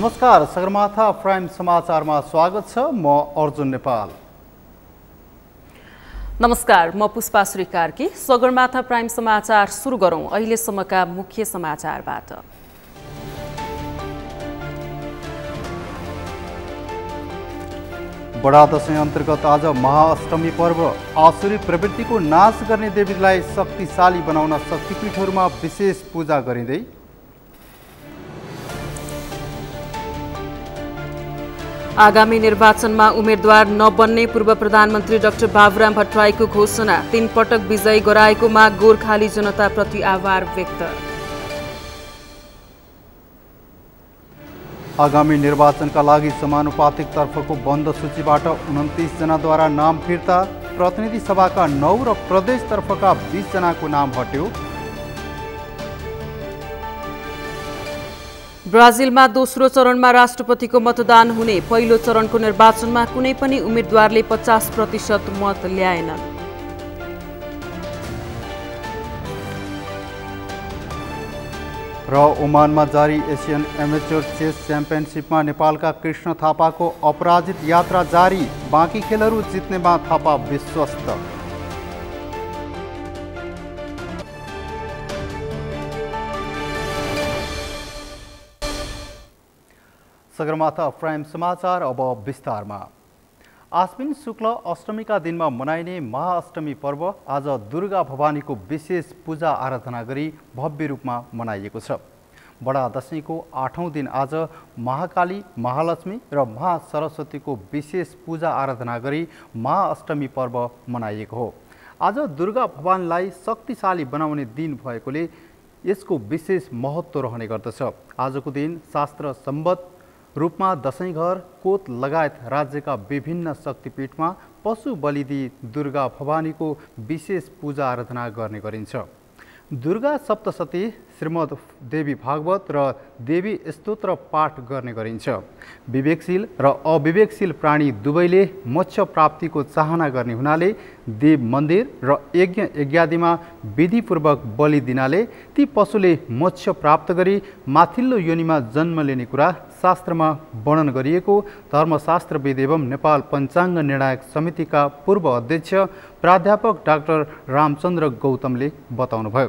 नमस्कार, सगरमाथा प्राइम समाचारमा स्वागत छ। म अर्जुन नेपाल। नमस्कार, म पुष्पा श्री कार्की। सगरमाथा प्राइम समाचार सुरु गरौं अहिलेसम्मका मुख्य समाचारबाट। बडा दशैं अन्तर्गत आज महाअष्टमी पर्व। आसुरी प्रवृत्तिको नाश गर्ने देवीलाई शक्तिशाली बनाउन शक्तिपीठहरूमा विशेष पूजा गरिँदै आगामी निर्वाचनमा उम्मेद्वार नबन्ने पूर्व प्रधानमन्त्री डाक्टर बाबुराम भट्टराईको घोषणा। 3 पटक विजयी गराएकोमा गोर्खाली जनताप्रति आभार व्यक्त। आगामी निर्वाचनका लागि समानुपातिक तर्फको बन्द सूचीबाट 29 जनाद्वारा नाम फिर्ता। प्रतिनिधि सभाका 9 र प्रदेश तर्फका 20 जनाको नाम हट्यो। ब्राजिलमा दोस्रो चरणमा राष्ट्रपतिको मतदान हुने। पहिलो चरणको निर्वाचनमा कुनै पनि उम्मेद्वारले 50% मत ल्याएनन्। र ओमानमा जारी एसियन एमेच्योर चेस च्याम्पियनसिपमा नेपालका कृष्ण थापाको अपराजित यात्रा जारी। बाँकी खेलहरू जित्नेमा थापा विश्वस्त। सगरमाथा प्राइम समाचार अब विस्तारमा। आश्विन शुक्ल अष्टमीका दिनमा मनाइने महाअष्टमी पर्व आज दुर्गा भवानीको विशेष पूजा आराधना गरी भव्य रूपमा मनाइएको छ। बडा दशैंको 8औं दिन आज महाकाली, महालक्ष्मी र महासरस्वतीको विशेष पूजा आराधना गरी महाअष्टमी पर्व मनाइएको हो। आज दुर्गा भवानीलाई शक्तिशाली बनाउने दिन भएकोले यसको विशेष महत्त्व रहने गर्दछ। आजको दिन शास्त्र सम्बद्ध रूपमा दशैंघर, कोत लगायत राज्यका विभिन्न शक्तिपीठमा पशु बलि दिई दुर्गा भवानीको विशेष पूजा आराधना गर्ने गरिन्छ। दुर्गा सप्तशती, श्रीमद् देवी भागवत र देवी स्तोत्र पाठ गर्ने गरिन्छ। विवेकशील र अविवेकशील प्राणी दुवैले मोक्ष प्राप्तिको चाहना गर्ने हुनाले देव मन्दिर र यज्ञ यज्ञादिमा विधिपूर्वक बलि दिनाले ती पशुले मोक्ष प्राप्त गरी माथिल्लो योनिमा जन्म लिने कुरा शास्त्रमा वर्णन गरिएको धर्मशास्त्रविद एवं नेपाल पञ्चाङ्ग निर्णायक समितिका पूर्व अध्यक्ष प्राध्यापक डाक्टर रामचन्द्र गौतमले बताउनुभयो।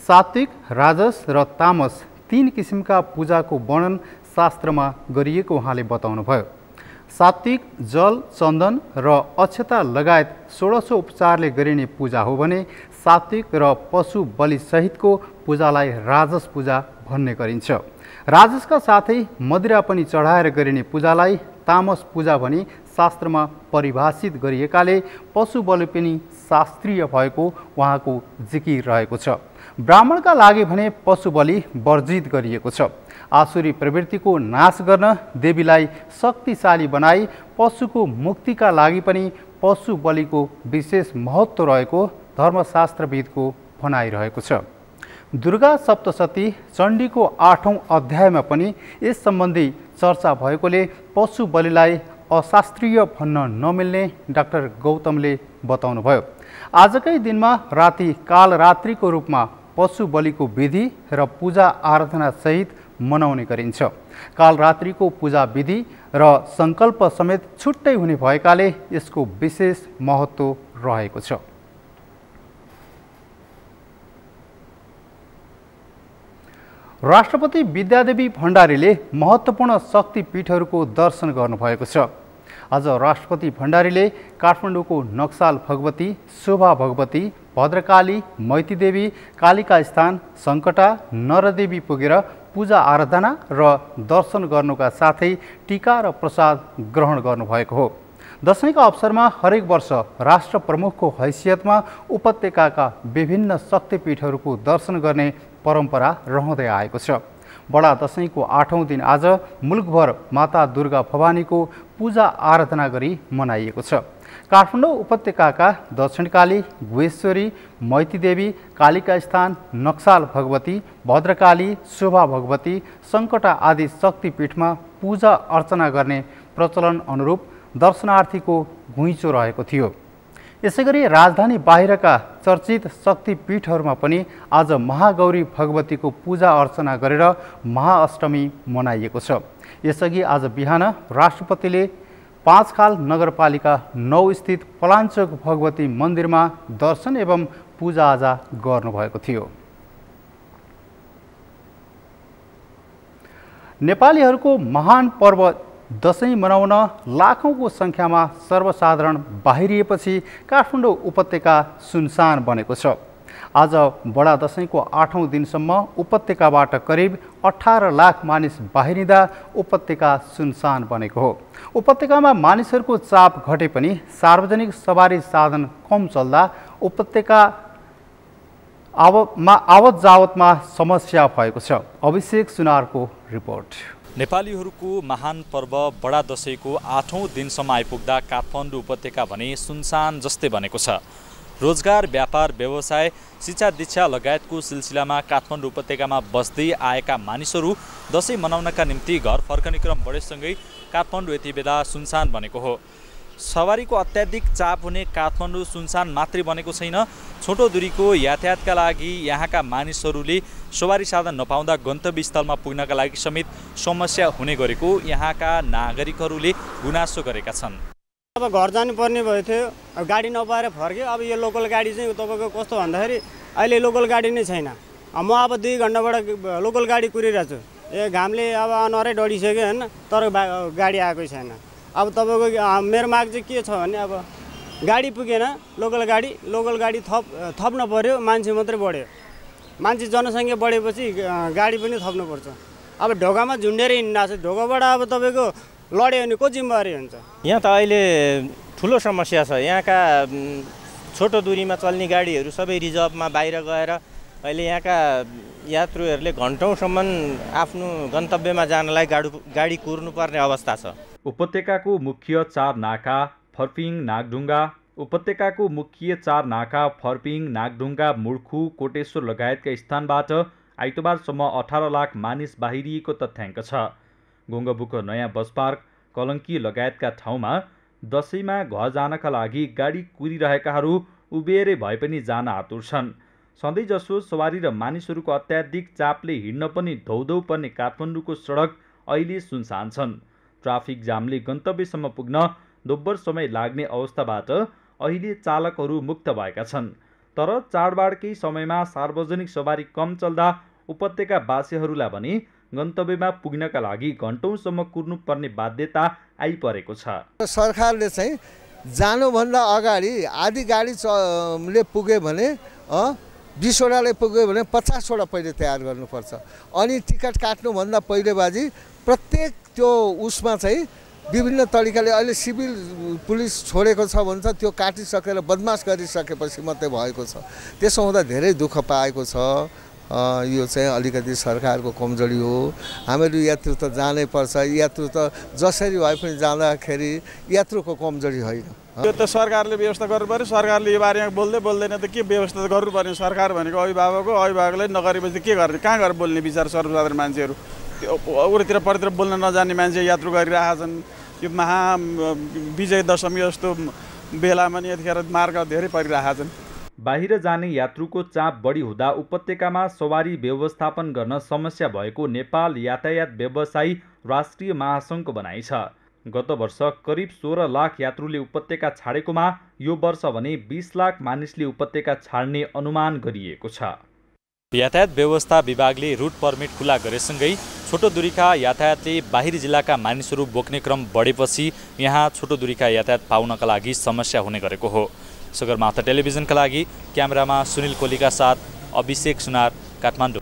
सात्विक, राजस र तामस 3 किसिमका पूजाको वर्णन शास्त्रमा गरिएको उहाँले बताउनुभयो। सात्विक जल, चन्दन र अक्षता लगायत 1600 उपचारले गरिने पूजा हो भने सात्विक र पशु बलि सहितको पूजालाई राजस पूजा भन्ने गरिन्छ। राजसका साथै मदिरा पनि चढाएर गरिने पूजालाई तामस पूजा भनी शास्त्रमा परिभाषित गरिएकाले पशु बलि पनि शास्त्रीय भएको उहाँको जिकिर रहेको छ। ब्राह्मणका लागि भने पशु बलि वर्जित गरिएको छ। आसुरी प्रवृत्तिको नाश गर्न देवीलाई शक्तिशाली बनाई पशुको मुक्तिका लागि पनि पशु बलिको विशेष महत्त्व रहेको धर्मशास्त्रविदको भनाइरहेको छ। दुर्गा सप्तशती चण्डीको 8औं अध्यायमा पनि यस सम्बन्धी चर्चा भएकोले पशु बलिलाई अशास्त्रीय भन्न नमिल्ने डाक्टर गौतमले बताउनुभयो। आजकै दिनमा राति कालरात्रिको रूपमा पशु बलिको विधि र पूजा आराधना सहित मनाउने गरिन्छ। कालरात्रिको पूजा विधि र संकल्प समेत छुट्टै हुने भएकाले यसको विशेष महत्त्व रहेको छ। राष्ट्रपति विद्यादेवी भण्डारीले महत्त्वपूर्ण शक्तिपीठहरूको दर्शन गर्नुभएको छ। आज राष्ट्रपति भण्डारीले काठमाडौँको नक्साल भगवती, शोभा भगवती, भद्रकाली, मैतीदेवी, कालिका स्थान, सङ्कटा, नरदेवी पुगेर पूजा आराधना र दर्शन गर्नुका साथै टीका र प्रसाद ग्रहण गर्नुभएको हो। दशैंका अवसरमा हरेक वर्ष राष्ट्र प्रमुखको हैसियतमा उपत्यकाका विभिन्न शक्तिपीठहरूको दर्शन गर्ने परम्परा रहँदै आएको छ। बडा दशैंको 8औं दिन आज मुलुकभर माता दुर्गा भवानीको पूजा आराधना गरी मनाइएको छ। काठमाडौँ उपत्यकाका दक्षिणकाली, गुहेश्वरी, मैतीदेवी, कालिका स्थान, नक्साल भगवती, भद्रकाली, शोभा भगवती, सङ्कटा आदि शक्तिपीठमा पूजा अर्चना गर्ने प्रचलन अनुरूप दर्शनार्थीको घुइँचो रहेको थियो। यसैगरी राजधानी बाहिरका चर्चित शक्तिपीठहरूमा पनि आज महागौरी भगवतीको पूजा अर्चना गरेर महाअष्टमी मनाइएको छ। यसअघि आज बिहान राष्ट्रपतिले पाँचखाल नगरपालिका 9 स्थित पलाञ्चोक भगवती मन्दिरमा दर्शन एवं पूजाआजा गर्नुभएको थियो। नेपालीहरूको महान पर्व दशैं मनाउन लाखौंको संख्यामा सर्वसाधारण बाहिरिएपछि काठमाडौँ उपत्यका सुनसान बनेको छ। आज बडा दशैंको 8औं दिनसम्म उपत्यकाबाट करिब 18 लाख मानिस बाहिरिँदा उपत्यका सुनसान बनेको हो। उपत्यकामा मानिसहरूको चाप घटे पनि सार्वजनिक सवारी साधन कम चल्दा उपत्यका आवत जावतमा समस्या भएको छ। अभिषेक सुनारको रिपोर्ट। नेपालीहरूको महान पर्व बडा दशैंको 8औं दिनसम्म आइपुग्दा काठमाडौँ उपत्यका भने सुनसान जस्तै बनेको छ। रोजगार, व्यापार, व्यवसाय, शिक्षा, दीक्षा लगायतको सिलसिलामा काठमाडौँ उपत्यकामा बस्दै आएका मानिसहरू दशैं मनाउनका निम्ति घर फर्कने क्रम बढेसँगै काठमाडौँ यति बेला सुनसान बनेको हो। सवारीको अत्याधिक चाप हुने काठमाडौँ सुनसान मात्रै बनेको छैन, छोटो दूरीको यातायातका लागि यहाँका मानिसहरूले सवारी साधन नपाउँदा गन्तव्य स्थलमा पुग्नका लागि समेत समस्या हुने गरेको यहाँका नागरिकहरूले गुनासो गरेका छन्। अब घर जानुपर्ने भयो थियो, अब गाडी नपाएर फर्क्यो। अब यो लोकल गाडी चाहिँ तपाईँको कस्तो भन्दाखेरि अहिले लोकल गाडी नै छैन। म अब 2 घन्टाबाट लोकल गाडी कुरिरहेको छु। घामले अब अनुहारै डढिसक्यो होइन, तर गाडी आएकै छैन। अब तपाईँको मेरो माग चाहिँ के छ भने अब गाडी पुगेन, लोकल गाडी थप्न पर्यो। मान्छे मात्रै बढ्यो, मान्छे जनसङ्ख्या बढेपछि गाडी पनि थप्नुपर्छ। अब ढोकामा झुन्डेर हिँड्नु छ, ढोकाबाट अब तपाईँको लड्यो भने को जिम्मेवारी हुन्छ? यहाँ त अहिले ठुलो समस्या छ। यहाँका छोटो दूरीमा चल्ने गाडीहरू सबै रिजर्भमा बाहिर गएर अहिले यहाँका यात्रुहरूले घन्टौँसम्म आफ्नो गन्तव्यमा जानलाई गाडी कुर्नुपर्ने अवस्था छ। उपत्यकाको मुख्य 4 नाका फर्पिङ, नागढुङ्गा, मुर्खु, कोटेश्वर लगायतका स्थानबाट आइतबारसम्म 18 लाख मानिस बाहिरिएको तथ्याङ्क छ। गोङ्गबुको नयाँ बस पार्क, कलङ्की लगायतका ठाउँमा दशैंमा घर जानका लागि गाडी कुरिरहेकाहरू उभिएरै भए पनि जान आतुर छन्। सधैँजसो सवारी र मानिसहरूको अत्याधिक चापले हिँड्न पनि धौधौ पर्ने काठमाडौँको सडक अहिले सुनसान छन्। ट्राफिक जामले गन्तव्यसम्म पुग्न दोब्बर समय लाग्ने अवस्थाबाट अहिले चालकहरू मुक्त भएका छन्। तर चाडबाडकै समयमा सार्वजनिक सवारी कम चल्दा उपत्यकावासीहरूलाई भने गन्तव्यमा पुग्नका लागि घन्टौँसम्म कुर्नुपर्ने बाध्यता आइपरेको छ। सरकारले चाहिँ जानुभन्दा अगाडि आधी गाडीले पुग्यो भने 20वटाले पुग्यो भने 50वटा पहिले तयार गर्नुपर्छ। अनि टिकट काट्नुभन्दा पहिलेबाजी प्रत्येक त्यो उसमा चाहिँ विभिन्न तरिकाले अहिले सिभिल पुलिस छोडेको छ भन्छ, त्यो काटिसकेर बदमास गरिसकेपछि मात्रै भएको छ। त्यसो हुँदा धेरै दुःख पाएको छ। यो चाहिँ अलिकति सरकारको कमजोरी हो। हामीहरू यात्रु त जानै पर्छ, यात्रु त जसरी भए पनि जाँदाखेरि यात्रुको कमजोरी होइन। यो त सरकारले व्यवस्था गर्नु पर्यो। सरकारले यो बारेमा बोल्दैन त के व्यवस्था गर्नुपर्ने? सरकार भनेको अभिभावकले नगरेपछि के गर्ने? कहाँ गएर बोल्ने? विचार सर्वसाधारण मान्छेहरू उरतिर परतिर बोल्न नजान्ने मान्छे यात्रु गरिरहेका छन्। यो विजय दशमी जस्तो बेलामा नि यतिखेर मार्ग धेरै परिरहेका छन्। बाहिर जाने यात्रुको चाप बढी हुँदा उपत्यकामा सवारी व्यवस्थापन गर्न समस्या भएको नेपाल यातायात व्यवसायी राष्ट्रिय महासङ्घको भनाइ छ। गत वर्ष करिब 16 लाख यात्रुले उपत्यका छाडेकोमा यो वर्ष भने 20 लाख मानिसले उपत्यका छाड्ने अनुमान गरिएको छ। यातायात व्यवस्था विभागले रुट पर्मिट खुला गरेसँगै छोटो दूरीका यातायातले बाहिरी जिल्लाका मानिसहरू बोक्ने क्रम बढेपछि यहाँ छोटो दूरीका यातायात पाउनका लागि समस्या हुने गरेको हो। सगरमाथा टेलिभिजनका लागि क्यामेरामा सुनिल कोलीका साथ अभिषेक सुनार, काठमाडौँ।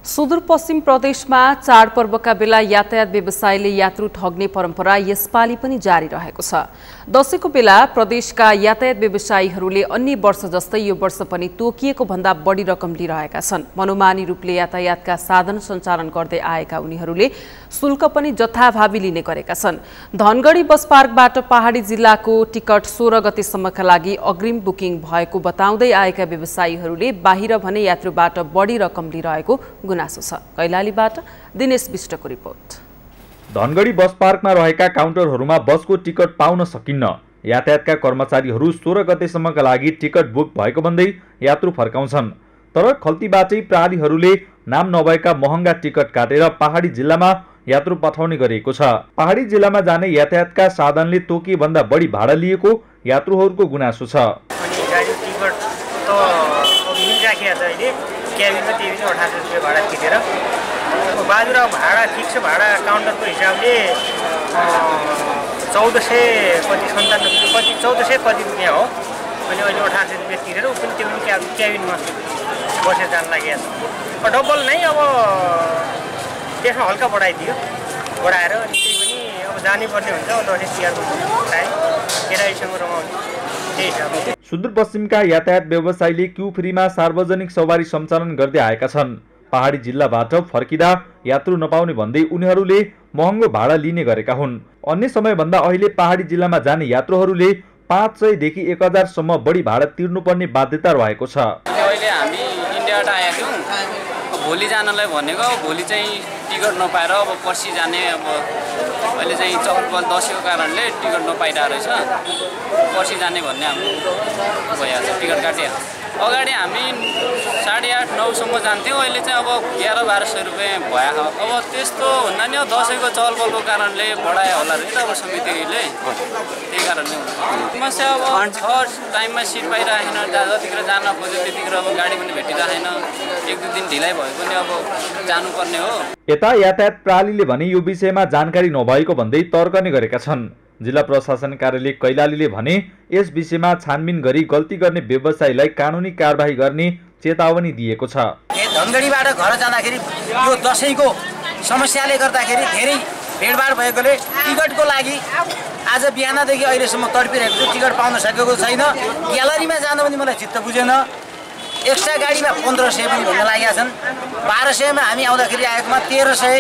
सुदूरपश्चिम प्रदेशमा चाडपर्वका बेला यातायात व्यवसायले यात्रु ठग्ने परम्परा यसपालि पनि जारी रहेको छ। दशैंको बेला प्रदेशका यातायात व्यवसायीहरूले अन्य वर्ष जस्तै यो वर्ष पनि तोकिएको भन्दा बढी रकम लिइरहेका छन्। मनोमानी रूपले यातायातका साधन सञ्चालन गर्दै आएका उनीहरूले शुल्क पनि जथाभावी लिने गरेका छन्। धनगढी बस पार्कबाट पहाडी जिल्लाको टिकट 16 गतेसम्मका लागि अग्रिम बुकिङ भएको बताउँदै आएका व्यवसायीहरूले बाहिर भने यात्रुबाट बढी रकम लिइरहेको गुनासो छ। कैलालीबाट दिनेश विष्टको रिपोर्ट। धनगढी बस पार्कमा रहेका काउन्टरहरूमा बसको टिकट पाउन सकिन्न। यातायातका कर्मचारीहरू 16 गतेसम्मका लागि टिकट बुक भएको भन्दै यात्रु फर्काउँछन्। तर खल्तीबाटै प्रहरीहरूले नाम नभएका महँगा टिकट काटेर पहाडी जिल्लामा यात्रु पठाउने गरिएको छ। पहाडी जिल्लामा जाने यातायातका साधनले तोकी भन्दा बढी भाडा लिएको यात्रुहरूको गुनासो छ। अनि गाडी टिकट त मिलिराखेको छ अहिले, क्याबिनमा त्यही पनि 1800 रुपियाँ भाडा तिरेर बाजुरा भाडा फिक्स भाडा काउन्टरको हिसाबले 1400 कति 97 कति 1400 कति रुपियाँ हो। अनि अहिले 1800 रुपियाँ तिरेर ऊ पनि त्यो पनि क्याबिनमा बसेर जान लागेको छ। डबल नै अब त्यसमा हल्का बढाइदियो, बढाएर अनि त्यही पनि अब जानै पर्ने हुन्छ। दसैँ तिहारको टाइम केटाइसँग रमाउने त्यही हिसाबले। सुदूरपश्चिमका यातायात व्यवसायीले क्यू फ्रीमा सार्वजनिक सवारी सञ्चालन गर्दै आएका छन्। पहाडी जिल्लाबाट फर्किँदा यात्रु नपाउने भन्दै उनीहरूले महँगो भाडा लिने गरेका हुन्। अन्य समयभन्दा अहिले पहाडी जिल्लामा जाने यात्रुहरूले 500 देखि 1000 सम्म बढी भाडा तिर्नुपर्ने बाध्यता रहेको छ। अहिले हामी इन्डियाबाट आएका थियौँ, भोलि जानलाई भनेको भोलि चाहिँ टिकट नपाएर अब पर्सि जाने अब अहिले चाहिँ चहलपहल दसैँको कारणले टिकट नपाइरहेको रहेछ। पर्सि जाने भन्ने हाम्रो भइहाल्छ, टिकट काटिहाल्छ। अगाडि हामी 8:30 9सम्म जान्थ्यौँ, अहिले चाहिँ अब 1100-1200 रुपियाँ भयो। अब त्यस्तो भन्दा नि दसैँको चहलपहलको कारणले बढायो होला नि त अब समितिले, त्यही कारणले समस्या अब छ टाइममा सिट पाइरहेन, जतिखेर जान खोज्यो त्यतिखेर अब गाडी पनि भेटिरहेन, 1-2 दिन ढिलाइ भयो पनि अब जानुपर्ने हो। यता यातायात प्रणालीले भने यो विषयमा जानकारी नभएको भन्दै तर्कने गरेका छन्। जिल्ला प्रशासन कार्यालय कैलालीले भने यस विषयमा छानबिन गरी गल्ती गर्ने व्यवसायीलाई कानुनी कारबाही गर्ने चेतावनी दिएको छ। धनगढीबाट घर जाँदाखेरि यो दसैँको समस्याले गर्दाखेरि धेरै भिडभाड भएकोले टिकटको लागि आज बिहानदेखि अहिलेसम्म तडपिरहेको छु, टिकट पाउन सकेको छैन। ग्यालरीमा जान पनि मलाई चित्त बुझेन। एक्स्ट्रा गाडीमा 1500 पनि भन्न लागेका छन्। 1200मा हामी आउँदाखेरि आएकोमा 1300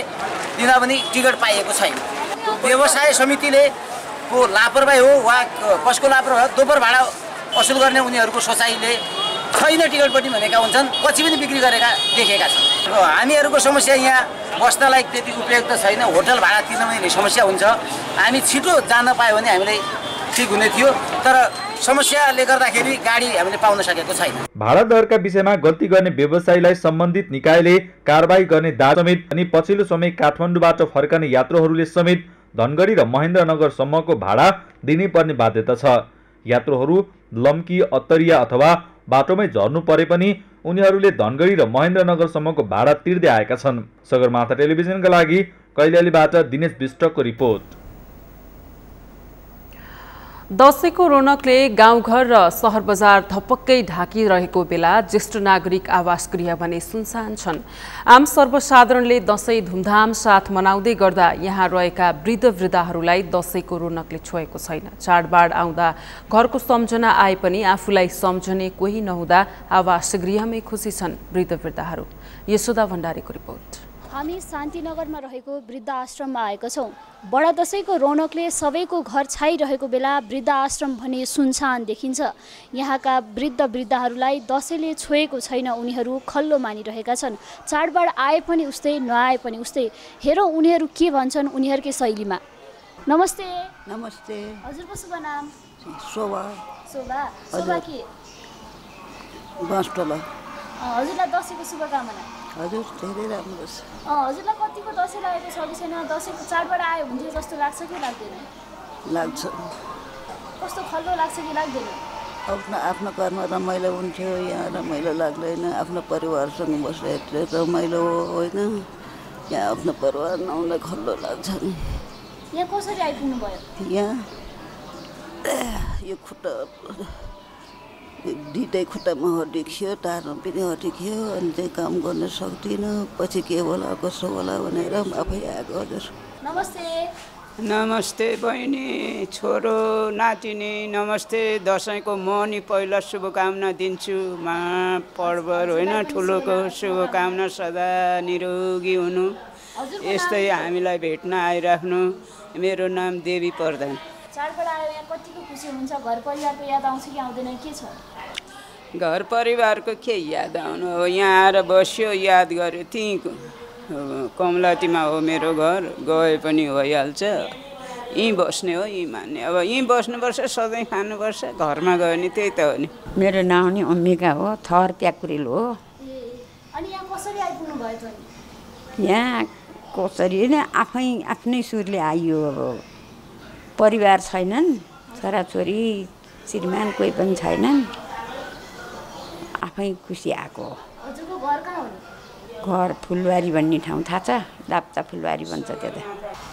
दिँदा पनि टिकट पाइएको छैन। व्यवसाय समितिले को लापरवाही हो वा कसको लापरवाही हो, दोब्बर भाडा असुल गर्ने उनीहरूको सोचाइले छैन टिकट पनि भनेका हुन्छन्, पछि पनि बिक्री गरेका देखेका छन्। हामीहरूको समस्या यहाँ बस्नलाई त्यति उपयुक्त छैन, होटल भाडा तिर्न पनि समस्या हुन्छ। हामी छिटो जान पायो भने हामीलाई ठिक हुने थियो, तर समस्याले गर्दाखेरि गाडी हामीले पाउन सकेको छैन। भाडा दरका विषयमा गल्ती गर्ने व्यवसायीलाई सम्बन्धित निकायले कारबाही गर्ने दावी समेत अनि पछिल्लो समय काठमाडौँबाट फर्कने यात्रुहरूले समेत धनगढी र महेन्द्रनगरसम्मको भाडा दिनै पर्ने बाध्यता छ। यात्रुहरू लम्की अत्तरिया अथवा बाटोमै झर्नु परे पनि उनीहरूले धनगढी र महेन्द्रनगरसम्मको भाडा तिर्दै आएका छन्। सगरमाथा टेलिभिजनका लागि कैलालीबाट दिनेश विष्टको रिपोर्ट। दशैंको रौनकले गाउँघर र सहर बजार धपक्कै ढाकिरहेको बेला ज्येष्ठ नागरिक आवास गृह भने सुनसान छन्। आम सर्वसाधारणले दशैं धुमधाम साथ मनाउँदै गर्दा यहाँ रहेका वृद्धवृद्धाहरूलाई दशैंको रौनकले छोएको छैन। चाडबाड आउँदा घरको सम्झना आए पनि आफूलाई सम्झने कोही नहुँदा आवास गृहमै खुसी छन् वृद्धवृद्धाहरू। यशोदा भण्डारीको रिपोर्ट। हामी शान्तिनगरमा रहेको वृद्ध आश्रममा आएका छौँ। बडा दशैंको रौनकले सबैको घर छाइरहेको बेला वृद्ध आश्रम भने सुनसान देखिन्छ। यहाँका वृद्धवृद्धाहरूलाई दशैंले छोएको छैन, उनीहरू खल्लो मानिरहेका छन्। चाडबाड आए पनि उस्तै, नआए पनि उस्तै। हेरौँ उनीहरू के भन्छन् उनीहरूकै शैलीमा। नमस्ते। नमस्ते। हजुरको शुभ नाम? शोभा। शोभा। शोभा के? बास्टोला। हजुरलाई दशैंको शुभकामना। हजुर धेरै राम्रो छ। हजुरलाई कतिको दशैं लागेको छ कि छैन? दशैंको चाडबाड आयो हुन्थ्यो जस्तो लाग्छ कि लाग्दैन? लाग्छ। कस्तो खल्लो लाग्छ कि लाग्दैन? आफ्नो घरमा रमाइलो हुन्थ्यो, यहाँ रमाइलो लाग्दैन। आफ्नो परिवारसँग बसेर रमाइलो होइन, यहाँ आफ्नो परिवार नहुँदा खल्लो लाग्छ नि। यहाँ कसरी आइपुग्नु भयो? यहाँ यो खुट्टा दुईटै खुट्टामा हड्डी खियो, टाढो पनि हड्डी खियो, अनि चाहिँ काम गर्न सक्दिनँ। पछि के होला कसो होला भनेर आफै आएको। हजुर नमस्ते। नमस्ते बहिनी, छोरो, नातिनी नमस्ते। दसैँको म नि पहिला शुभकामना दिन्छु। पर्वहरू होइन, ठुलोको शुभकामना, सदा निरोगी हुनु, यस्तै हामीलाई भेट्न आइराख्नु। मेरो नाम देवी प्रधान। चाडबाड आयो, यहाँ कतिको खुसी हुनुहुन्छ? घर परिवारको याद आउँछ कि आउँदैन? के छ? घर परिवारको के याद आउनु हो, यहाँ आएर बस्यो, याद गर्यो। त्यहीँ कमलाटीमा हो मेरो घर, गए पनि भइहाल्छ। यहीँ बस्ने हो, यहीँ मान्ने। अब यहीँ बस्नुपर्छ, सधैँ खानुपर्छ, घरमा गयो नि त्यही त हो नि। मेरो नाम नि अम्बिका हो, थर प्याकुरेल हो। अनि यहाँ कसरी आइपुग्नु भयो त नि? यहाँ कसरी नै आफ्नै सुरले आइयो। अब परिवार छैनन्, छोराछोरी श्रीमान कोही पनि छैनन्, आफै खुसी आएको। हजुरको घर कहाँ हो? घर फुलबारी भन्ने ठाउँ थाहा छ? दाप्चा फुलबारी भन्छ त्यता।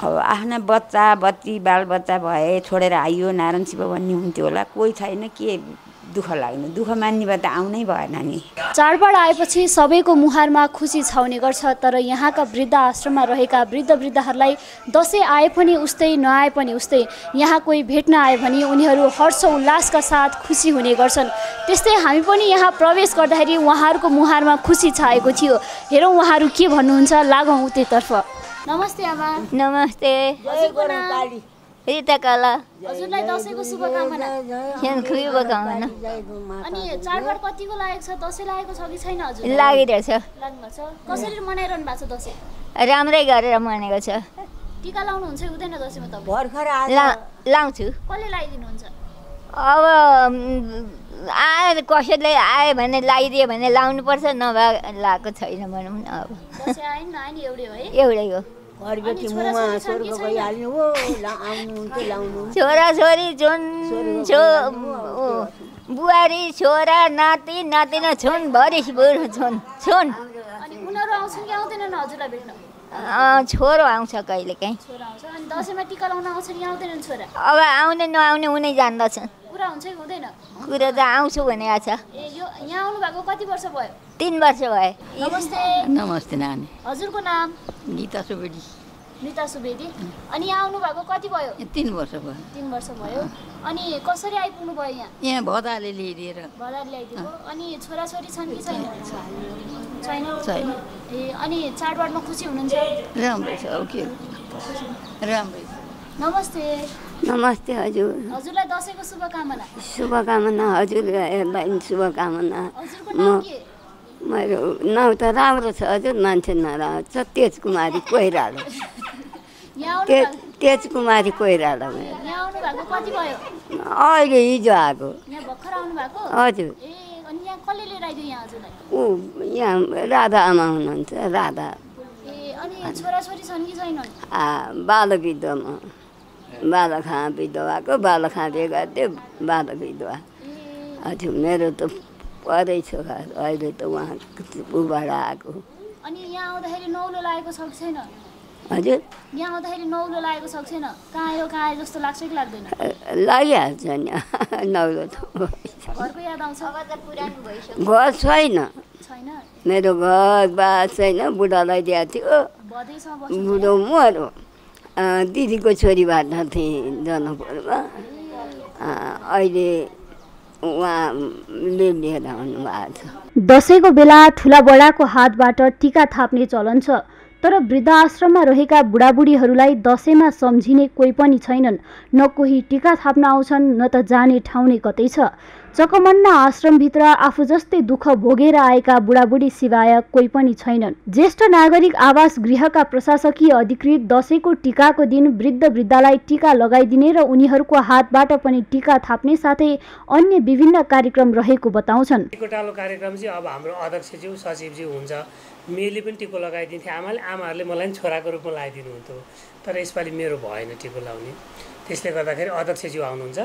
अब आफ्ना बच्चा बच्ची बालबच्चा भए छोडेर आइयो, नारायण शिव भन्ने हुन्थ्यो होला, कोही छैन, के दुःख लाग्नु? दुःख मान्ने भए त आउनै भएन नि। चाडबाड आएपछि सबैको मुहारमा खुसी छाउने गर्छ, तर यहाँका वृद्ध आश्रममा रहेका वृद्ध वृद्धाहरूलाई दसैँ आए पनि उस्तै, नआए पनि उस्तै। यहाँ कोही भेट्न आए भने उनीहरू हर्ष उल्लासका साथ खुसी हुने गर्छन्। त्यस्तै हामी पनि यहाँ प्रवेश गर्दाखेरि उहाँहरूको मुहारमा खुसी छाएको थियो। हेरौँ उहाँहरू के भन्नुहुन्छ, लागौँ उतैतर्फ। नमस्ते आमा। नमस्ते। रिता काला। हजुरलाई दसैँको शुभकामना। शुभकामना। अनि चाडबाड कतिको लागेको छ? दसैँ लागेको छ कि छैन हजुर? लागिरहेछ। लाग्नु छ। कसरी मनाइरहनु भएको छ दसैँ? राम्रै गरेर मनाएको छ। टिका लाउनुहुन्छ हुँदैन दसैँमा त? लाउँछु। कसले लगाइदिनुहुन्छ? अब आए कसैले आयो भने लगाइदियो भने लाउनुपर्छ, नभए लगाएको छैन भनौँ न। अब दसैँ आएन नआएन एउटै हो है? एउटै हो। छोराछोरी जुन बुहारी छोरा नाति नातिना छुन्, भरि बुढो छुन्। अनि उनीहरू आउँछन् कि आउँदैनन् हजुरलाई भेट्न? छोरो आउँछ कहिले काहीँ। छोरा आउँछ। अनि दसैँमा टिका लाउन आउँछन् कि आउँदैनन् छोरा? अब आउने नआउने उनी जान्दछन्। कुरा हुन्छ कि हुँदैन? कुरा त आउँछु भने आछ। ए यो यहाँ आउनु भएको कति वर्ष भयो? 3 वर्ष भयो। नमस्ते। नमस्ते नानी। हजुरको नाम? गीता सुवेदी। नीता सुवेदी। अनि यहाँ आउनु भएको कति भयो? 3 वर्ष भयो। 3 वर्ष भयो। अनि कसरी आइपुग्नु भयो यहाँ? यहाँ भदाले ल्याइदिएर। भदाले ल्याइदिएको। अनि छोराछोरी छन् कि छैन? छैन। छैन। ए अनि चाडबाडमा खुसी हुनुहुन्छ? राम्रै छ। ओके राम्रै छ। नमस्ते। नमस्ते हजुर। हजुरलाई दसैँको शुभकामना। शुभकामना हजुरलाई शुभकामना। हजुरको नाम के? मेरो नाउँ त राम्रो छ हजुर, मान्छे नराम्रो छ। तेज कुमारी कोइराला। तेज कुमारी कोइराला। यहाँ आउनु भएको कति भयो? अहिले हिजो आएको। यहाँ भर्खर आउनु भएको? हजुर। ए अनि यहाँ कसले लिएर आइदियो यहाँ हजुरलाई? यहाँ राधा आमा हुनुहुन्छ, राधा। ए अनि छोराछोरी छन् कि छैनन्? बालक विधवामा बालक विधवाको बालक बिहे गरिदियो, बालक विधवा। हजुर मेरो त परै छ अहिले त उहाँ उबाट आएको। अनि यहाँ आउँदाखेरि नौलो लागेको छ कि छैन? हजुर यहाँ आउँदाखेरि नौलो लागेको छ कि छैन? कहाँ आयो जस्तो लाग्छ कि लाग्दैन? लागिहाल्छ नि नौलो त। घरको याद आउँछ? घर छैन, छैन। मेरो घर बार छैन, बुढालाई दिएको थियो। बुढो मरो। दिदीको छोरीबाट थिएँ जनकपुरमा। अहिले उहाँले लिएर आउनुभएको छ। दसैँको बेला ठुला बडाको हातबाट टिका थाप्ने चलन छ, तर वृद्धाश्रममा रहेका बुढाबुढीहरूलाई दसैँमा सम्झिने कोही पनि छैनन्। न कोही टिका थाप्न आउँछन्, न त जाने ठाउँ नै कतै छ। चकमन्ना आश्रमभित्र आफू जस्तै दुःख भोगेर आएका बुढाबुढी सिवाय कोही पनि छैनन्। ज्येष्ठ नागरिक आवास गृहका प्रशासकीय अधिकृत दसैँको टिकाको दिन वृद्ध वृद्धालाई टिका लगाइदिने र उनीहरूको हातबाट पनि टिका थाप्ने साथै अन्य विभिन्न कार्यक्रम रहेको बताउँछन्। टिकोटालो कार्यक्रम चाहिँ अब हाम्रो अध्यक्षज्यू सचिवज्यू हुन्छ, मेले पनि टिको लगाइदिन्थे। आमाहरूले मलाई छोराको रूपमा लगाइदिनुहुन्थ्यो, तर यसपालि मेरो भएन टिको लाउने। त्यसले गर्दाखेरि अध्यक्षज्यू आउनुहुन्छ,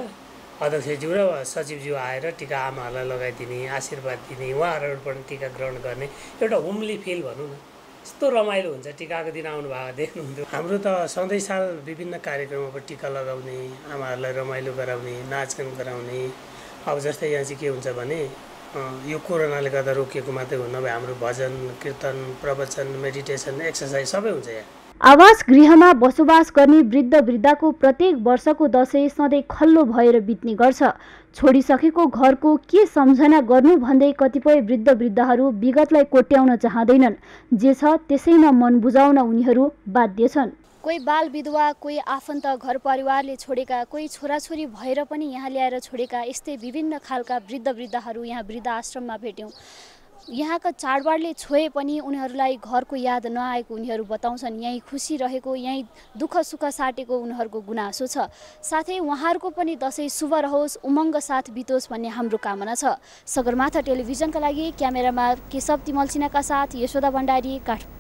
अध्यक्षज्यू र सचिवज्यू आएर टिका आमाहरूलाई लगाइदिने, आशीर्वाद दिने, उहाँहरू पनि टिका ग्रहण गर्ने एउटा होमली फिल भनौँ न, यस्तो रमाइलो हुन्छ। टिकाको दिन आउनुभएको देख्नुहुन्थ्यो। हाम्रो त सधैँ साल विभिन्न कार्यक्रममा टिका लगाउने, आमाहरूलाई रमाइलो गराउने, नाचगान गराउने। अब जस्तै यहाँ चाहिँ के हुन्छ भने यो कोरोनाले गर्दा रोकिएको मात्रै हो, नभए हाम्रो भजन कीर्तन प्रवचन मेडिटेसन एक्सर्साइज सबै हुन्छ यहाँ। आवास गृहमा बसोबास गर्ने वृद्ध वृद्धाको प्रत्येक वर्षको दसैँ सधैँ खल्लो भएर बित्ने गर्छ। छोडिसकेको घरको के सम्झना गर्नु भन्दै कतिपय वृद्ध वृद्धाहरू विगतलाई कोट्याउन चाहँदैनन्। जे छ त्यसैमा मन बुझाउन उनीहरू बाध्य छन्। कोही बाल विधवा, कोही आफन्त घर परिवारले छोडेका, कोही छोराछोरी भएर पनि यहाँ ल्याएर छोडेका, यस्तै विभिन्न खालका वृद्ध वृद्धाहरू यहाँ वृद्धाश्रममा भेट्यौँ। यहाँका चाडबाडले छोए पनि उनीहरूलाई घरको याद नआएको उनीहरू बताउँछन्। यहीँ खुसी रहेको, यहीँ दुःख सुख साटेको उनीहरूको गुनासो छ। साथै उहाँहरूको पनि दसैँ शुभ रहोस्, उमङ्ग साथ बितोस् भन्ने हाम्रो कामना छ। सगरमाथा टेलिभिजनका लागि क्यामेरामा केशव तिमल्सिनाका साथ यशोदा भण्डारी, काठमाडौँ।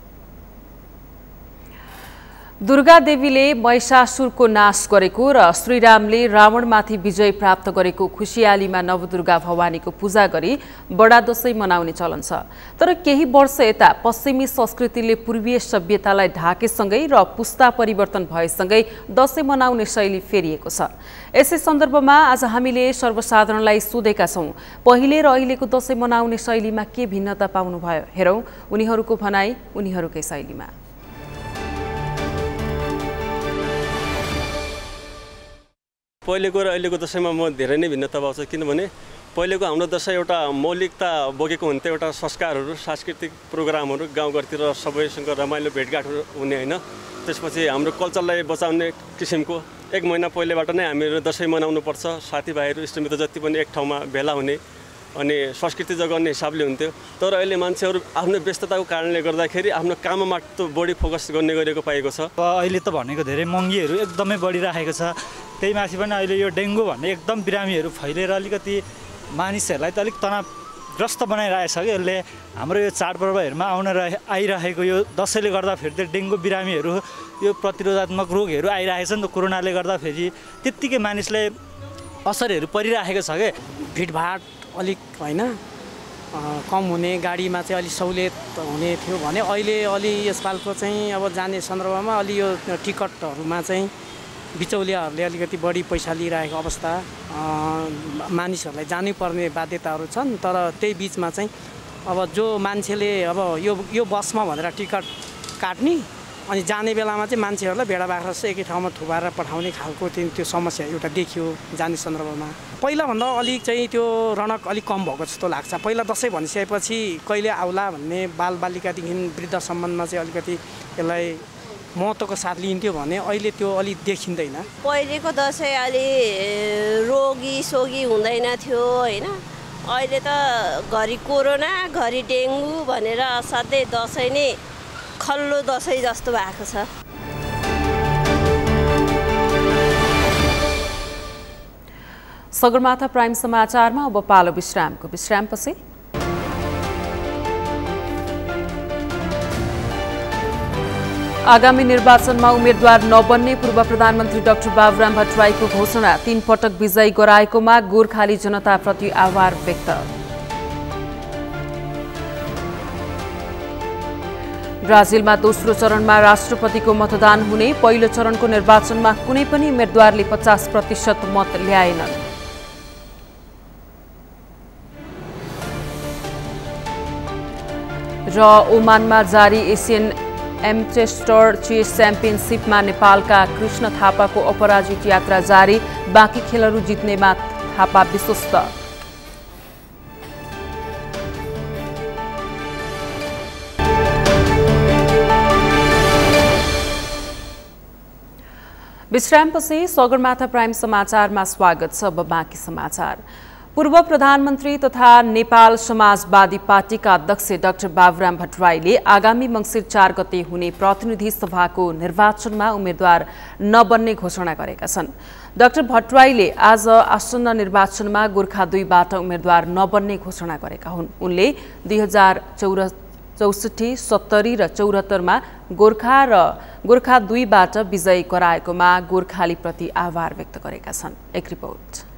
दुर्गा देवीले महिषासुरको नाश गरेको र श्रीरामले रावणमाथि विजय प्राप्त गरेको खुसियालीमा नवदुर्गा भवानीको पूजा गरी बडा दशैं मनाउने चलन छ। तर केही वर्ष यता पश्चिमी संस्कृतिले पूर्वीय सभ्यतालाई ढाकेसँगै र पुस्ता परिवर्तन भएसँगै दशैं मनाउने शैली फेरिएको छ। यसै सन्दर्भमा आज हामीले सर्वसाधारणलाई सोधेका छौं, पहिले र अहिलेको दशैं मनाउने शैलीमा के भिन्नता पाउनुभयो? हेरौं उनीहरूको भनाई उनीहरूकै शैलीमा। पहिलेको र अहिलेको दशैंमा म धेरै नै भिन्नता पाउँछ, किनभने पहिलेको हाम्रो दशैं एउटा मौलिकता बोकेको हुन्थ्यो, एउटा संस्कारहरू, सांस्कृतिक प्रोग्रामहरू, गाउँघरतिर सबैसँग रमाइलो भेटघाटहरू हुने होइन। त्यसपछि हाम्रो कल्चरलाई बचाउने किसिमको 1 महिना पहिलेबाट नै हामीहरू दशैं मनाउनुपर्छ, साथीभाइहरू इष्टमित्र जति पनि एक ठाउँमा भेला हुने अनि संस्कृति जगाउने हिसाबले हुन्थ्यो। तर अहिले मान्छेहरू आफ्नो व्यस्तताको कारणले गर्दाखेरि आफ्नो काममा मात्र बढी फोकस गर्ने गरेको पाएको छ। अहिले त भनेको धेरै महँगीहरू एकदमै बढिरहेको छ। त्यही माथि पनि अहिले यो डेङ्गु भन्ने एकदम बिरामीहरू फैलिएर अलिकति मानिसहरूलाई त अलिक तनावग्रस्त बनाइरहेको छ कि यसले। हाम्रो यो चाडपर्वहरूमा आइरहेको यो दसैँले गर्दाखेरि त्यो डेङ्गु बिरामीहरू, यो प्रतिरोधात्मक रोगहरू आइरहेको छ नि त कोरोनाले गर्दाखेरि, त्यत्तिकै मानिसले असरहरू परिरहेको छ कि। भिडभाड अलिक होइन कम हुने, गाडीमा चाहिँ अलिक सहुलियत हुने थियो भने अहिले अलि यसपालको चाहिँ अब जाने सन्दर्भमा अलि यो टिकटहरूमा चाहिँ बिचौलियाहरूले अलिकति बढी पैसा लिइरहेको अवस्था, मानिसहरूलाई जानैपर्ने बाध्यताहरू छन्। तर त्यही बिचमा चाहिँ अब जो मान्छेले अब यो बसमा भनेर टिकट काट्ने अनि जाने बेलामा चाहिँ मान्छेहरूलाई भेडा बाख्रा एकै ठाउँमा थुपारेर पठाउने खालको त्यो समस्या एउटा देखियो जाने सन्दर्भमा। पहिलाभन्दा अलिक चाहिँ त्यो रौनक अलिक कम भएको जस्तो लाग्छ। पहिला दसैँ भनिसकेपछि कहिले आउला भन्ने बालबालिकादेखि वृद्धसम्ममा चाहिँ अलिकति यसलाई महत्त्वको साथ लिइन्थ्यो भने अहिले त्यो अलिक देखिँदैन। पहिलेको दसैँ अलि रोगी सोगी हुँदैन थियो होइन। अहिले त घरि कोरोना घरि डेङ्गु भनेर असाध्यै दसैँ नै खल्लो दसैँ जस्तो भएको छ। सगरमाथा प्राइम समाचारमा अब पालो विश्रामको। विश्रामपछि आगामी निर्वाचनमा उम्मेद्वार नबन्ने पूर्व प्रधानमन्त्री डाक्टर बाबुराम भट्टराईको घोषणा, 3 पटक विजयी गराएकोमा गोर्खाली जनताप्रति आभार व्यक्त। ब्राजिलमा दोस्रो चरणमा राष्ट्रपतिको मतदान हुने, पहिलो चरणको निर्वाचनमा कुनै पनि उम्मेद्वारले 50% मत ल्याएनन्। र ओमानमा जारी एसियन एमचेस्टर चेस च्याम्पियनसिपमा नेपालका कृष्ण थापाको अपराजित यात्रा जारी, बाँकी खेलहरू जित्नेमा थापा विश्वस्त। विश्रामपछि सगरमाथा प्राइम समाचारमा स्वागत छ। अब बाँकी समाचार। पूर्व प्रधानमन्त्री तथा नेपाल समाजवादी पार्टीका अध्यक्ष डाक्टर बाबुराम भट्टराईले आगामी मङ्सिर 4 गते हुने प्रतिनिधि सभाको निर्वाचनमा उम्मेद्वार नबन्ने घोषणा गरेका छन्। डाक्टर भट्टराईले आज आसन्न निर्वाचनमा गोर्खा 2बाट उम्मेद्वार नबन्ने घोषणा गरेका हुन्। उनले 2064, 70 र 74मा गोर्खा 2बाट विजय गराएकोमा गोर्खालीप्रति आभार व्यक्त गरेका छन्। एक रिपोर्ट।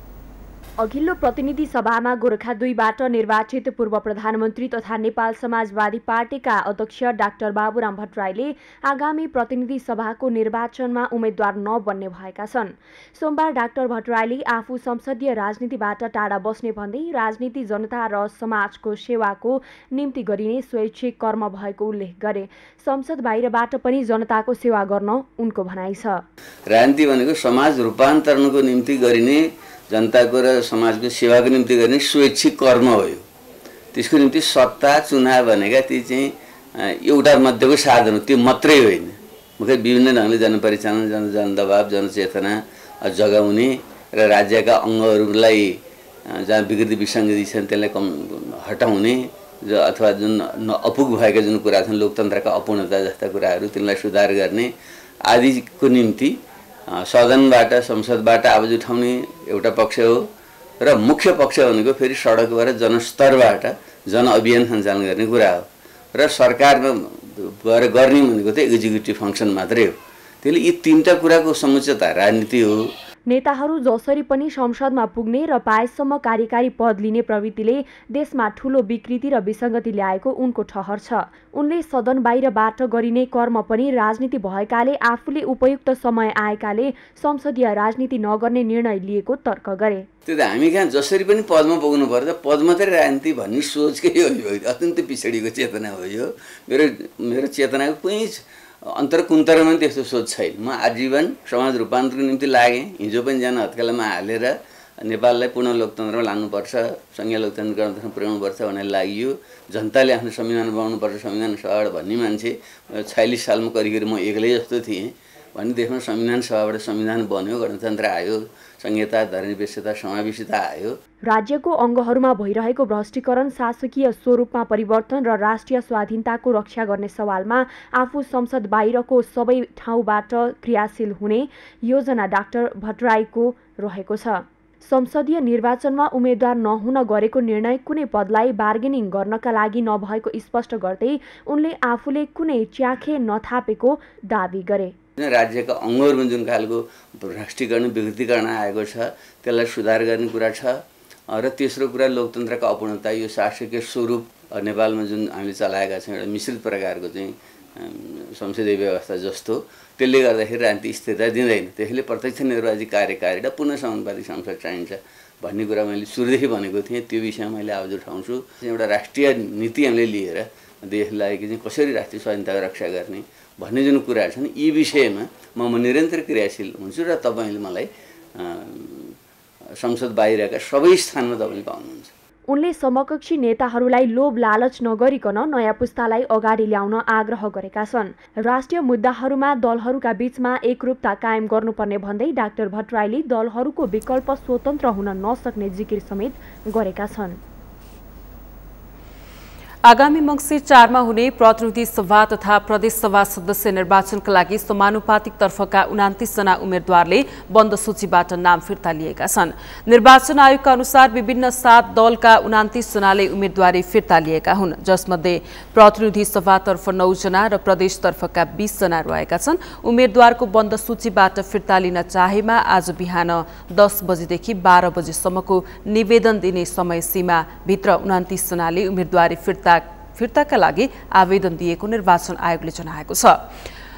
अघिल्लो प्रतिनिधि सभामा गोर्खा 2बाट निर्वाचित पूर्व प्रधानमन्त्री तथा नेपाल समाजवादी पार्टीका अध्यक्ष डाक्टर बाबुराम भट्टराईले आगामी प्रतिनिधि सभाको निर्वाचनमा उम्मेद्वार नबन्ने भएका छन्। सोमबार डाक्टर भट्टराईले आफू संसदीय राजनीतिबाट टाढा बस्ने भन्दै राजनीति जनता र समाजको सेवाको निम्ति गरिने स्वैच्छिक कर्म भएको उल्लेख गरे। संसद बाहिरबाट पनि जनताको सेवा गर्न उनको भनाइ छ। राजनीति भनेको समाज रूपान्तरणको निम्ति गरिने, जनताको र समाजको सेवाको निम्ति गर्ने स्वैच्छिक कर्म हो। त्यसको निम्ति सत्ता चुनाव भनेका ती चाहिँ एउटा मध्येको साधन हो, त्यो मात्रै होइन। मुख्य विभिन्न ढङ्गले जनपरिचालन, जनदबाव, जनचेतना जगाउने र राज्यका अङ्गहरूलाई जहाँ विकृति विसङ्गति छन् त्यसलाई हटाउने, अथवा जुन अपुग भएका जुन कुरा छन् लोकतन्त्रका अपूर्णता जस्ता कुराहरू तिनलाई सुधार गर्ने आदिको निम्ति सदनबाट संसदबाट आवाज उठाउने एउटा पक्ष हो र मुख्य पक्ष भनेको फेरि सडकबाट जनस्तरबाट जनअभियान सञ्चालन गर्ने कुरा हो र सरकारमा गएर गर्ने भनेको त एक्जिक्युटिभ फङ्सन मात्रै हो। त्यसले यी तीनटा कुराको समुचितता राजनीति हो। नेताहरू जसरी पनि संसदमा पुग्ने र पाएसम्म कार्यकारी पद लिने प्रवृत्तिले देशमा ठूलो विकृति र विसङ्गति ल्याएको उनको ठहर छ। उनले सदन बाहिरबाट गरिने कर्म पनि राजनीति भएकाले आफूले उपयुक्त समय आएकाले संसदीय राजनीति नगर्ने निर्णय लिएको तर्क गरे। त्यो त हामी कहाँ जसरी पनि पदमा पुग्नु पर्छ पद मात्रै राजनीति भन्ने सोचकै हो यो अत्यन्तै पिछडिको चेतना हो यो। मेरो चेतनाको कुनै अन्तरकुन्तरमा पनि त्यस्तो सोच छैन। म आजीवन समाज रूपान्तरणको निम्ति लागेँ। हिजो पनि जनहत्केलामा हालेर नेपाललाई पूर्ण लोकतन्त्रमा लानुपर्छ, सङ्घीय लोकतन्त्र पुर्याउनुपर्छ भनेर लागि। जनताले आफ्नो संविधान बनाउनुपर्छ, संविधान सभाबाट भन्ने मान्छे 46 सालमा करिब म एक्लै जस्तो थिएँ भन्ने देशमा संविधान सभाबाट संविधान बन्यो, गणतन्त्र आयो, संहिता, धर्मनिरपेक्षता, समावेशिता आयो। राज्यको अङ्गहरूमा भइरहेको भ्रष्टीकरण, शासकीय स्वरूपमा परिवर्तन र राष्ट्रिय स्वाधीनताको रक्षा गर्ने सवालमा आफू संसद बाहिरको सबै ठाउँबाट क्रियाशील हुने योजना डाक्टर भट्टराईको रहेको छ। संसदीय निर्वाचनमा उम्मेद्वार नहुन गरेको निर्णय कुनै पदलाई बार्गेनिङ गर्नका लागि नभएको स्पष्ट गर्दै उनले आफूले कुनै च्याखे नथापेको दाबी गरे। राज्यका अङ्गहरूमा जुन खालको भ्रष्टीकरण विकृतिकरण आएको छ त्यसलाई सुधार गर्ने कुरा छ। र तेस्रो कुरा लोकतन्त्रका अपूर्णता, यो शासकीय स्वरूप नेपालमा जुन हामीले चलाएका छौँ एउटा मिश्रित प्रकारको चाहिँ संसदीय व्यवस्था जस्तो, त्यसले गर्दाखेरि राजनीति स्थिरता दिँदैन। त्यसले प्रत्यक्ष निर्वाचित कार्यकारी र पुनः समानुपातिक संसद चाहिन्छ भन्ने कुरा मैले सुरुदेखि भनेको थिएँ। त्यो विषयमा मैले आवाज उठाउँछु। एउटा राष्ट्रिय नीति हामीले लिएर देशलाई चाहिँ कसरी राष्ट्रिय स्वाधीनताको रक्षा गर्ने भन्ने जुन कुराहरू छन् यी विषयमा म निरन्तर क्रियाशील हुन्छु र तपाईँले मलाई संसद बाहिरका सबै स्थानमा तपाईँले पाउनुहुन्छ। उनले समकक्षी नेताहरूलाई लोभ लालच नगरिकन नयाँ पुस्तालाई अगाडि ल्याउन आग्रह गरेका छन्। राष्ट्रिय मुद्दाहरूमा दलहरूका बीचमा एकरूपता कायम गर्नुपर्ने भन्दै डाक्टर भट्टराईले दलहरूको विकल्प स्वतन्त्र हुन नसक्ने जिकिर समेत गरेका छन्। आगामी मङ्सिर 4 मा हुने प्रतिनिधि सभा तथा प्रदेश सभा सदस्य निर्वाचनका लागि समानुपातिक तर्फका 29 जना उम्मेद्वारले बन्द सूचीबाट नाम फिर्ता लिएका छन्। निर्वाचन आयोगका अनुसार विभिन्न 7 दलका 29 जनाले उम्मेद्वारी फिर्ता लिएका हुन्, जसमध्ये प्रतिनिधि सभातर्फ 9 जना र प्रदेशतर्फका 20 जना रहेका छन्। उम्मेद्वारको बन्द सूचीबाट फिर्ता लिन चाहेमा आज बिहान 10 बजेदेखि 12 बजेसम्मको निवेदन दिने समय सीमा भित्र 29 जनाले उम्मेद्वारी फिर्ताका लागि आवेदन दिएको निर्वाचन आयोगले जनाएको छ।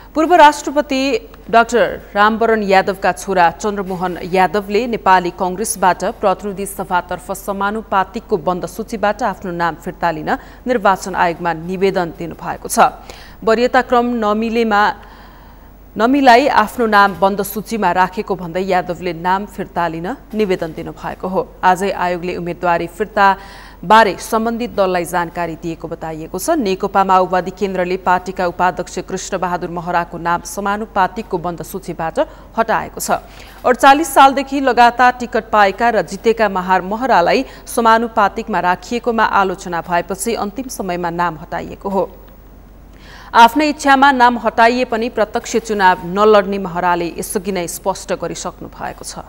पूर्व राष्ट्रपति डाक्टर रामवरण यादवका छोरा चन्द्रमोहन यादवले नेपाली कांग्रेसबाट प्रतिनिधि सभातर्फ समानुपातिकको बन्द सूचीबाट आफ्नो नाम फिर्ता लिन निर्वाचन आयोगमा निवेदन दिनुभएको छ। वरियता क्रम नमिलाई आफ्नो नाम बन्द सूचीमा राखेको भन्दै यादवले नाम फिर्ता लिन निवेदन दिनुभएको हो। आजै आयोगले उम्मेदवारी फिर्ता बारे सम्बन्धित दललाई जानकारी दिएको बताइएको छ। नेकपा माओवादी केन्द्रले पार्टीका उपाध्यक्ष कृष्णबहादुर महराको नाम समानुपातिकको बन्द सूचीबाट हटाएको छ। 48 सालदेखि लगातार टिकट पाएका र जितेका महरालाई समानुपातिकमा राखिएकोमा आलोचना भएपछि अन्तिम समयमा नाम हटाइएको हो। आफ्नै इच्छामा नाम हटाइए पनि प्रत्यक्ष चुनाव नलड्ने महराले यसअघि नै स्पष्ट गरिसक्नु भएको छ।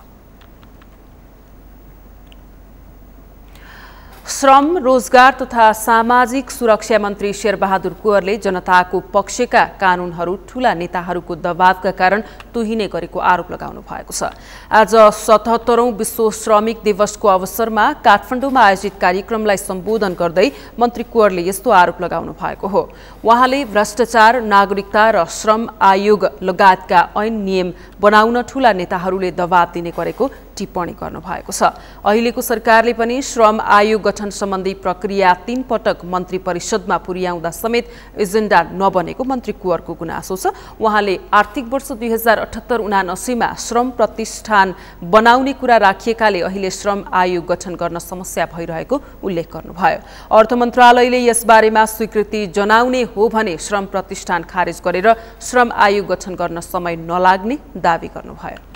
श्रम, रोजगार तथा सामाजिक सुरक्षा मन्त्री शेरबहादुर कुँवरले जनताको पक्षका कानूनहरू ठूला नेताहरूको दबावका कारण तुहिने गरेको आरोप लगाउनु भएको छ। आज 77औं विश्व श्रमिक दिवसको अवसरमा काठमाडौँमा आयोजित कार्यक्रमलाई सम्बोधन गर्दै मन्त्री कुँवरले यस्तो आरोप लगाउनु भएको हो। उहाँले भ्रष्टाचार, नागरिकता र श्रम आयोग लगायतका ऐन नियम बनाउन ठूला नेताहरूले दबाव दिने गरेको टिप्पणी गर्नु भएको छ। अहिलेको सरकारले पनि श्रम आयोग गठन सम्बन्धी प्रक्रिया 3 पटक मन्त्री परिषदमा पुर्याउँदा समेत एजेन्डा नबनेको मन्त्री कुँवरको गुनासो छ। उहाँले आर्थिक वर्ष 2078-79 मा श्रम प्रतिष्ठान बनाउने कुरा राखिएकाले अहिले श्रम आयोग गठन गर्न समस्या भइरहेको उल्लेख गर्नुभयो। अर्थ मन्त्रालयले यसबारेमा स्वीकृति जनाउने हो भने श्रम प्रतिष्ठान खारेज गरेर श्रम आयोग गठन गर्न समय नलाग्ने दावी गर्नुभयो।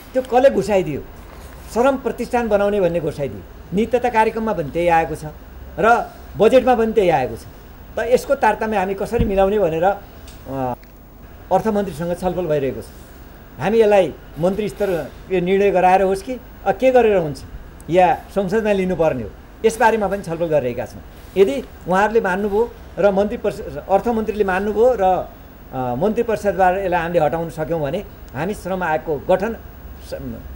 त्यो कसले घुसाइदियो? श्रम प्रतिष्ठान बनाउने भन्ने घुसाइदियो। नीति तथा कार्यक्रममा पनि त्यही आएको छ। र बजेटमा पनि त्यही आएको छ। त यसको तारतम्य हामी कसरी मिलाउने भनेर अर्थमन्त्रीसँग छलफल भइरहेको छ। हामी यसलाई मन्त्री स्तर निर्णय गराएर होस् कि के गरेर हुन्छ या संसदमा लिनुपर्ने हो, यसबारेमा पनि छलफल गरिरहेका छौँ। यदि उहाँहरूले मान्नुभयो र अर्थमन्त्रीले मान्नुभयो र मन्त्री परिषदबाट यसलाई हामीले हटाउन सक्यौँ भने हामी श्रम आयोगको गठन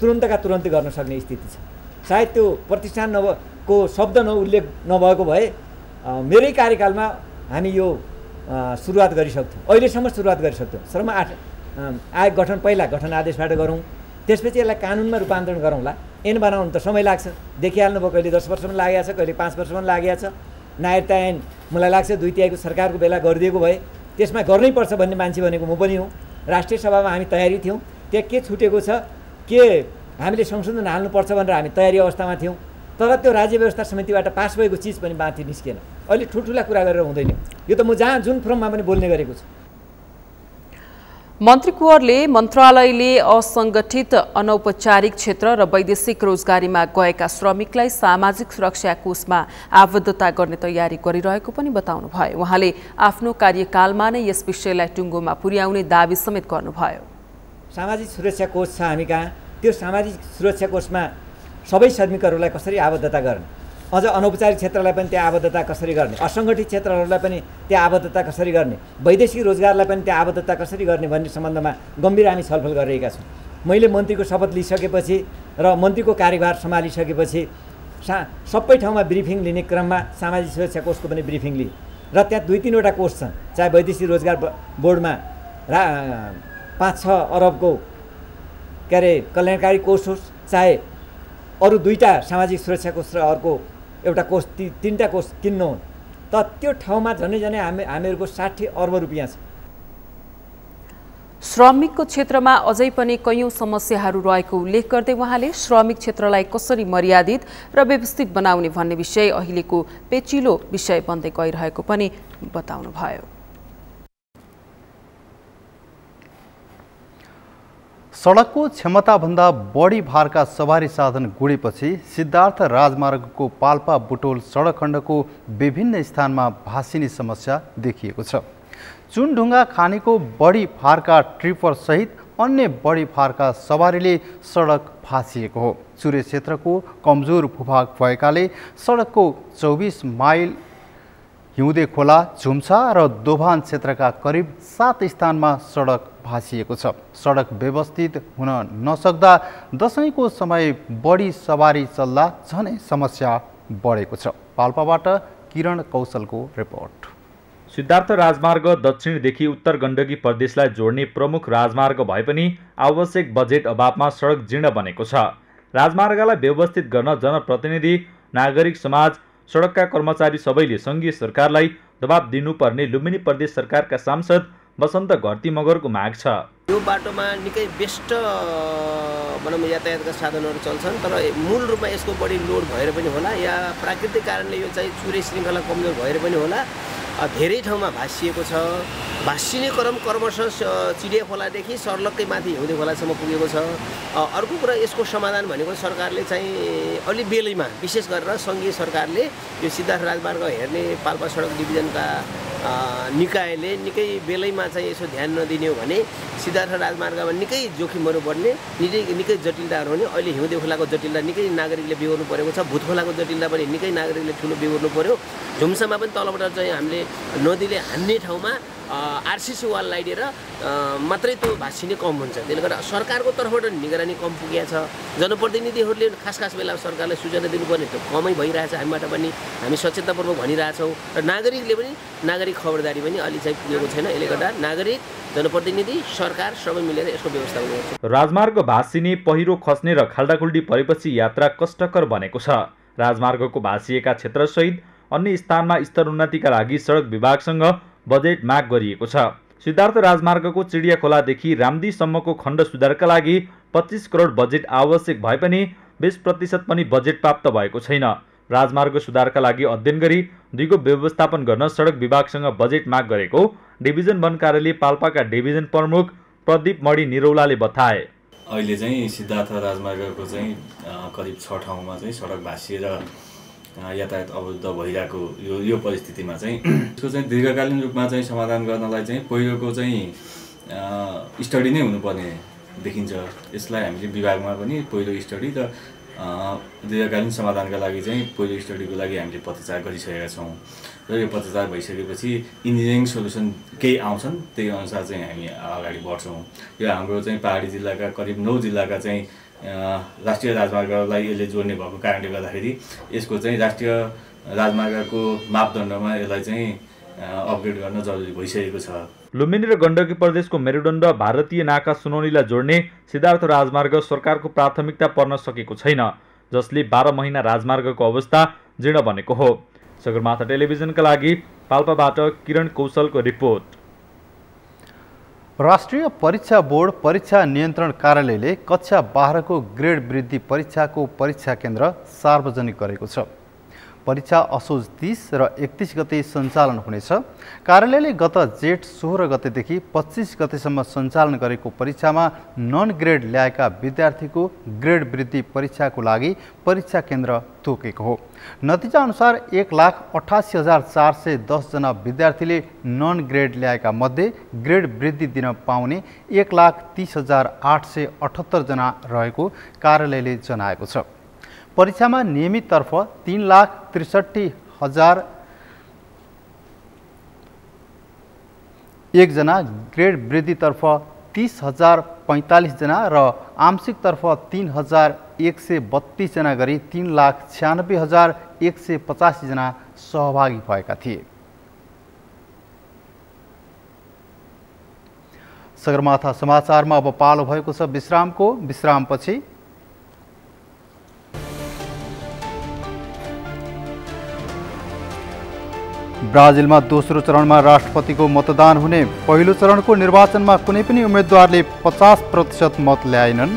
तुरन्तका तुरन्तै गर्न सक्ने स्थिति छ। सायद त्यो प्रतिष्ठान को शब्द उल्लेख नभएको भए मेरै कार्यकालमा हामी यो सुरुवात गरिसक्थ्यौँ, अहिलेसम्म सुरुवात गरिसक्थ्यौँ। श्रम आयोग गठन पहिला गठन आदेशबाट गरौँ, त्यसपछि यसलाई कानुनमा रूपान्तरण गरौँला। ऐन बनाउनु त समय लाग्छ, देखिहाल्नुभयो, कहिले 10 वर्ष पनि लागेको छ, कहिले 5 वर्ष पनि लागेको छ। नागरिकता ऐन मलाई लाग्छ 2/3 सरकारको बेला गरिदिएको भए त्यसमा गर्नै पर्छ भन्ने मान्छे भनेको म पनि हुँ। राष्ट्रिय सभामा हामी तयारी थियौँ, त्यहाँ के छुटेको छ, के हामीले संशोधन हाल्नुपर्छ भनेर हामी तयारी अवस्थामा थियौँ। तर त्यो राज्य व्यवस्था समितिबाट पास भएको चिज पनि बाँकी निस्केन। अहिले ठुल्ठुला कुरा गरेर हुँदैन। यो त म जहाँ जुन फोरममा पनि बोल्ने गरेको छु। मन्त्री कुँवरले मन्त्रालयले असङ्गठित अनौपचारिक क्षेत्र र वैदेशिक रोजगारीमा गएका श्रमिकलाई सामाजिक सुरक्षा कोषमा आबद्धता गर्ने तयारी गरिरहेको पनि बताउनुभयो। उहाँले आफ्नो कार्यकालमा नै यस विषयलाई टुङ्गोमा पुर्याउने दाबी समेत गर्नुभयो। सामाजिक सुरक्षा कोष छ हामी कहाँ, त्यो सामाजिक सुरक्षा कोषमा सबै श्रमिकहरूलाई कसरी आबद्धता गर्ने, अझ अनौपचारिक क्षेत्रलाई पनि त्यहाँ आबद्धता कसरी गर्ने, असङ्गठित क्षेत्रहरूलाई पनि त्यहाँ आबद्धता कसरी गर्ने, वैदेशिक रोजगारलाई पनि त्यहाँ आबद्धता कसरी गर्ने भन्ने सम्बन्धमा गम्भीर हामी छलफल गरिरहेका छौँ। मैले मन्त्रीको शपथ लिइसकेपछि र मन्त्रीको कार्यभार सम्हालिसकेपछि सबै ठाउँमा ब्रिफिङ लिने क्रममा सामाजिक सुरक्षा कोषको पनि ब्रिफिङ लिएँ र त्यहाँ 2-3 वटा कोष छन्। चाहे वैदेशिक रोजगार बोर्डमा 5-6 अरबको के अरे कल्याणकारी कोष होस्, चाहे अरू 2टा सामाजिक सुरक्षा कोष र अर्को एउटा कोष, 3टा कोष किन्नु हो, त त्यो ठाउँमा झनै हामीहरूको 60 अर्ब रुपियाँ छ। श्रमिकको क्षेत्रमा अझै पनि कैयौं समस्याहरू रहेको उल्लेख गर्दै उहाँले श्रमिक क्षेत्रलाई कसरी मर्यादित र व्यवस्थित बनाउने भन्ने विषय अहिलेको पेचिलो विषय बन्दै गइरहेको पनि बताउनुभयो। सडकको क्षमताभन्दा बढी भारका सवारी साधन गुडेपछि सिद्धार्थ राजमार्गको पाल्पा बुटोल सडक खण्डको विभिन्न स्थानमा भासिने समस्या देखिएको छ। चुनढुङ्गा खानीको बढी भारका ट्रिपर सहित अन्य बढी भारका सवारीले सडक भासिएको हो। चुरे क्षेत्रको कमजोर भूभाग भएकाले सडकको 24 माइल हिउँदे खोला, झुम्छा र दोभान क्षेत्रका करिब 7 स्थानमा सडक भासिएको छ। सडक व्यवस्थित हुन नसक्दा दशैंको समय बढी सवारी चल्दा झनै समस्या बढेको छ। पाल्पाबाट किरण कौशलको रिपोर्ट। सिद्धार्थ राजमार्ग दक्षिणदेखि उत्तर गण्डकी प्रदेशलाई जोड्ने प्रमुख राजमार्ग भए पनि आवश्यक बजेट अभावमा सडक जीर्ण बनेको छ। राजमार्गलाई व्यवस्थित गर्न जनप्रतिनिधि, नागरिक समाज, सडकका कर्मचारी सबैले सङ्घीय सरकारलाई दबाब दिनुपर्ने लुम्बिनी प्रदेश सरकारका सांसद बसन्त घरती मगरको माग छ। यो बाटोमा निकै बेस्ट भनौँ यातायातका साधनहरू चल्छन्, तर मूल रूपमा यसको बढी लोड भएर पनि होला या प्राकृतिक कारणले यो चाहिँ चुरे श्रृङ्खला कमजोर भएर पनि होला धेरै ठाउँमा भासिएको छ। भासिने क्रम क्रमशः चिडिया खोलादेखि सर्लक्कै माथि हिउँदे खोलासम्म पुगेको छ। अर्को कुरा यसको समाधान भनेको सरकारले चाहिँ अलि बेलैमा विशेष गरेर सङ्घीय सरकारले यो सिद्धार्थ राजमार्ग हेर्ने पाल्पा सडक डिभिजनका निकायले निकै बेलैमा चाहिँ यसो ध्यान नदिने हो भने सिद्धार्थ राजमार्गमा निकै जोखिमहरू बढ्ने, निकै जटिलताहरू हुने। अहिले हिउँदे खोलाको जटिलता निकै नागरिकले बिहोर्नु परेको छ, भूत खोलाको जटिलता पनि निकै नागरिकले ठुलो बिहोर्नु पर्यो। झुम्सामा पनि तलबाट चाहिँ हामीले नदीले हान्ने ठाउँमा आरसिसी वाल लगाइदिएर मात्रै त्यो भासिने कम हुन्छ। त्यसले गर्दा सरकारको तर्फबाट निगरानी कम पुगेको छ। जनप्रतिनिधिहरूले खास बेला सरकारलाई सूचना दिनुपर्ने त्यो कमै भइरहेछ। हामीबाट पनि हामी सचेततापूर्वक भनिरहेछौँ र नागरिकले पनि नागरिक खबरदारी पनि अलि चाहिँ पुगेको छैन। यसले गर्दा नागरिक, जनप्रतिनिधि, सरकार सबै मिलेर यसको व्यवस्था गर्नुपर्छ। राजमार्ग भासिने, पहिरो खस्ने र खाल्डाखुल्डी परेपछि यात्रा कष्टकर बनेको छ। राजमार्गको भासिएका क्षेत्रसहित अन्य स्थानमा स्तरोन्नतिका लागि सडक विभागसँग बजेट माग गरिएको छ। सिद्धार्थ राजमार्गको चिडिया खोलादेखि रामदीसम्मको खण्ड सुधारका लागि 25 करोड बजेट आवश्यक भए पनि 20% पनि बजेट प्राप्त भएको छैन। राजमार्ग सुधारका लागि अध्ययन गरी दुईको व्यवस्थापन गर्न सडक विभागसँग बजेट माग गरेको डिभिजन वन कार्यालय पाल्पाका डिभिजन प्रमुख प्रदीप मणि निरौलाले बताए। अहिले चाहिँ सिद्धार्थ राजमार्गको चाहिँ करिब 6 ठाउँमा चाहिँ सडक भासिएर यातायात अवरुद्ध भइरहेको यो परिस्थितिमा चाहिँ यसको चाहिँ दीर्घकालीन रूपमा चाहिँ समाधान गर्नलाई चाहिँ पहिलोको चाहिँ स्टडी नै हुनुपर्ने देखिन्छ। यसलाई हामीले विभागमा पनि पहिलो स्टडी र दीर्घकालीन समाधानका लागि चाहिँ पहिलो स्टडीको लागि हामीले पत्रचार गरिसकेका छौँ र यो पत्रचार भइसकेपछि इन्जिनियरिङ सोल्युसन केही आउँछन् त्यही अनुसार चाहिँ हामी अगाडि बढ्छौँ। यो हाम्रो चाहिँ पहाडी जिल्लाका करिब 9 जिल्लाका चाहिँ राष्ट्रिय राजमार्गलाई यसले जोड्ने भएको कारणले गर्दाखेरि यसको चाहिँ राष्ट्रिय राजमार्गको मापदण्डमा यसलाई चाहिँ अपग्रेड गर्न जरुरी भइसकेको छ। लुम्बिनी र गण्डकी प्रदेशको मेरुदण्ड भारतीय नाका सुनौलीलाई जोड्ने सिद्धार्थ राजमार्ग सरकारको प्राथमिकता पर्न सकेको छैन, जसले 12 महिना राजमार्गको अवस्था जीर्ण बनेको हो। सगरमाथा टेलिभिजनका लागि पाल्पाबाट किरण कौशलको रिपोर्ट। राष्ट्रिय परीक्षा बोर्ड परीक्षा नियन्त्रण कार्यालयले कक्षा 12 को ग्रेड वृद्धि परीक्षाको परीक्षा केन्द्र सार्वजनिक गरेको छ। परीक्षा असोज 30 र 31 गते सञ्चालन हुनेछ। कार्यालयले गत जेठ 16 गतेदेखि 25 गतेसम्म सञ्चालन गरेको परीक्षामा नन ग्रेड ल्याएका विद्यार्थीको ग्रेड वृद्धि परीक्षाको लागि परीक्षा केन्द्र तोकेको हो। नतिजा अनुसार 1,88,410 जना विद्यार्थीले नन ग्रेड ल्याएका मध्ये ग्रेड वृद्धि दिन पाउने 1,30,878 जना रहेको कार्यालयले जनाएको छ। परीक्षामा नियमित तर्फ 3,63,001 जना, ग्रेड वृद्धितर्फ 30,045 जना र आंशिकतर्फ 3,132 जना गरी 3,96,185 जना सहभागी भएका थिए। सगरमाथा समाचारमा अब पालो भएको छ विश्रामको। विश्रामपछि ब्राजिलमा दोस्रो चरणमा राष्ट्रपतिको मतदान हुने। पहिलो चरणको निर्वाचनमा कुनै पनि उम्मेदवारले 50% मत ल्याएनन्।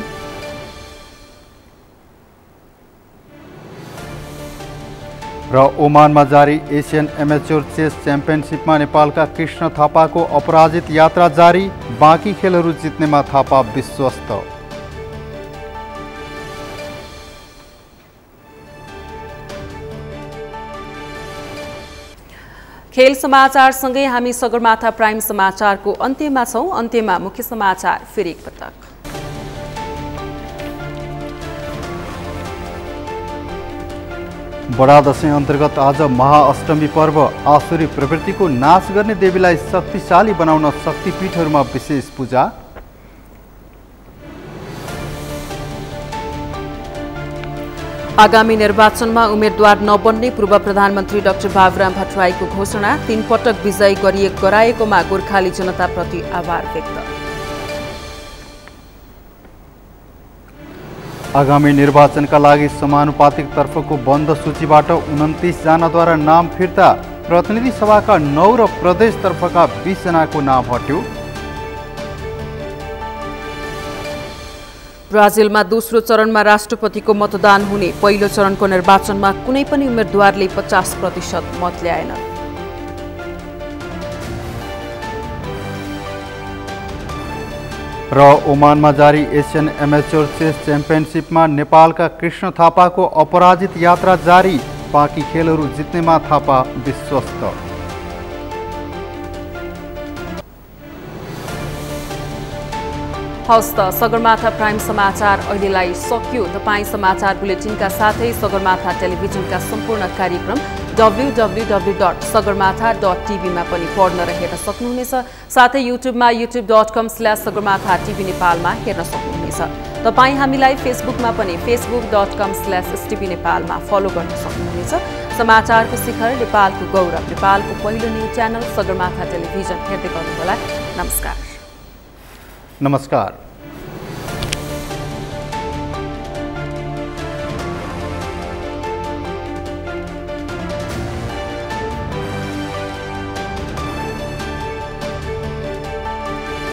र ओमानमा जारी एसियन एमेच्योर चेस च्याम्पियनसिपमा नेपालका कृष्ण थापाको अपराजित यात्रा जारी। बाँकी खेलहरू जित्नेमा थापा विश्वस्त। खेल समाचारसँगै हामी सगरमाथा प्राइम समाचारको अन्त्यमा छौं। अन्त्यमा मुख्य समाचार फेरि एकपटक। बडा दशैं अन्तर्गत आज महाअष्टमी पर्व। आसुरी प्रवृत्तिको नाश गर्ने देवीलाई शक्तिशाली बनाउन शक्तिपीठहरूमा विशेष पूजा। आगामी निर्वाचनमा उम्मेद्वार नबन्ने पूर्व प्रधानमन्त्री डाक्टर बाबुराम भट्टराईको घोषणा। 3 पटक विजयी गराएकोमा गोर्खाली जनताप्रति आभार व्यक्त। आगामी निर्वाचनका लागि समानुपातिक तर्फको बन्द सूचीबाट 29 जनाद्वारा नाम फिर्ता। प्रतिनिधि सभाका 9 र प्रदेशतर्फका 20 जनाको नाम हट्यो। ब्राजिलमा दोस्रो चरणमा राष्ट्रपतिको मतदान हुने। पहिलो चरणको निर्वाचनमा कुनै पनि उम्मेद्वारले 50% मत ल्याएन। र ओमानमा जारी एसियन एमेच्योर चेस च्याम्पियनसिपमा नेपालका कृष्ण थापाको अपराजित यात्रा जारी। बाँकी खेलहरू जित्नेमा थापा विश्वस्त। हवस् त सगरमाथा प्राइम समाचार अहिलेलाई सकियो। तपाईँ समाचार बुलेटिनका साथै सगरमाथा टेलिभिजनका सम्पूर्ण कार्यक्रम www.sagarmatha.tv मा पनि पढ्न र हेर्न सक्नुहुनेछ। साथै युट्युबमा youtube.com/sagarmatha.tv नेपालमा हेर्न सक्नुहुनेछ। तपाईँ हामीलाई फेसबुकमा पनि facebook.com/stv नेपालमा फलो गर्न सक्नुहुनेछ। समाचारको शिखर, नेपालको गौरव, नेपालको पहिलो न्युज च्यानल सगरमाथा टेलिभिजन हेर्दै गर्नुहोला। नमस्कार। नमस्कार।